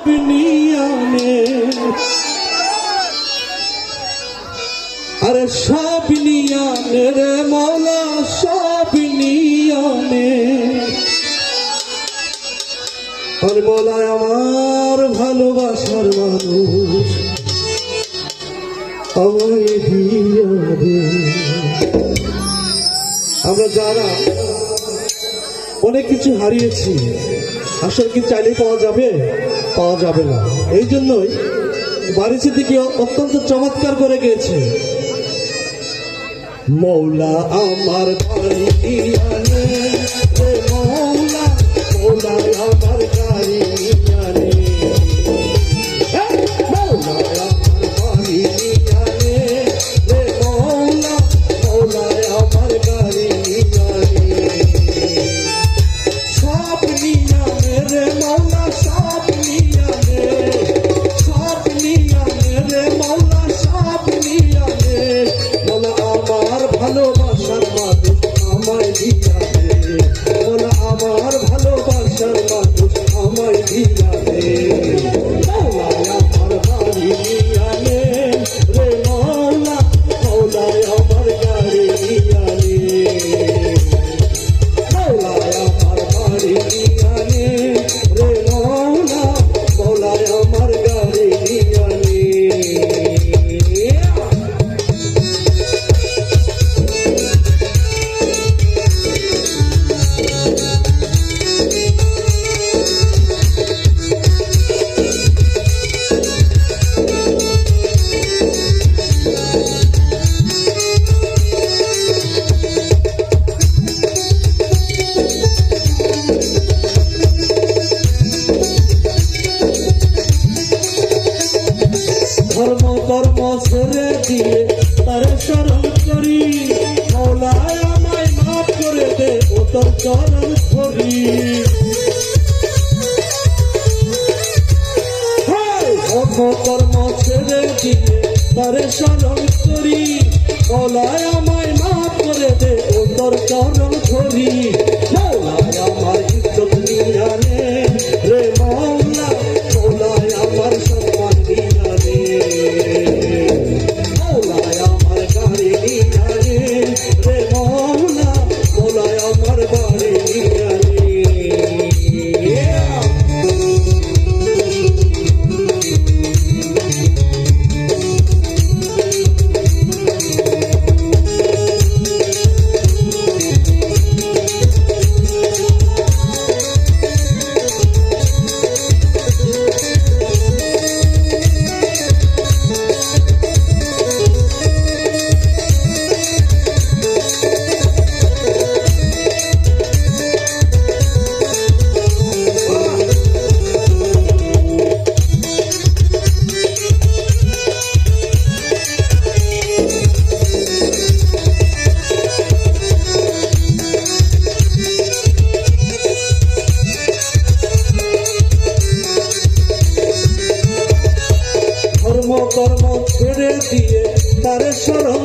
সব নিয়ানে, আরে সব নিয়ানে রে মৌলা সব নিয়ানে। আর মৌলায় আমার ভালোবাসার মানুষ আমায় দিয়া দে। আমরা যারা অনেক কিছু হারিয়েছি আসলে কি চাইলে পাওয়া যাবে? পাওয়া যাবে না। এই জন্যই বাড়িতে দিকে অত্যন্ত চমৎকার করে গিয়েছে, মৌলা আমার বাড়ি আনে রে মৌলা, মৌলা আমার গাড়ি আনে, মৌলা আমার বাড়ি আনে রে মৌলা, মৌলা আমার গাড়ি আনে। সব নিয়ানে রে মৌলা সব নিয়ানে, সব নিয়ানে রে মৌলা সব নিয়ানে। মৌলা আমার ভালোবাসার মানুষ আমায় দিয়া দে, মৌলা আমার ভালোবাসার মানুষ আমায় দিয়া দে। মৌলা আমার বাড়ি আনে রে মৌলা, মৌলা আমার গাড়ি আনে, মৌলা আমার বাড়ি আনে রে মৌলা, মৌলা আমার গাড়ি আনে। ধর্ম কর্ম ছেড়ে দিয়ে তার শরণ করি, মৌলায় আমায় মাফ করে দে ও তোর চরণ ধরি। ধর্ম কর্ম ছেড়ে দিয়ে তার শরণ করি, মৌলায় আমায় মাফ করে দে ও তোর চরণ ধরি। মৌলায় আমার ইজ্জত নিয়া নে রে মৌলা, মৌলায় আমার সম্মান নিয়া নে, মৌলায় আমার গাড়ি নিয়া নে রে মৌলা, মৌলায় আমার বাড়ি নিয়া নে। কর্ম ছেড়ে দিয়ে তার শরণ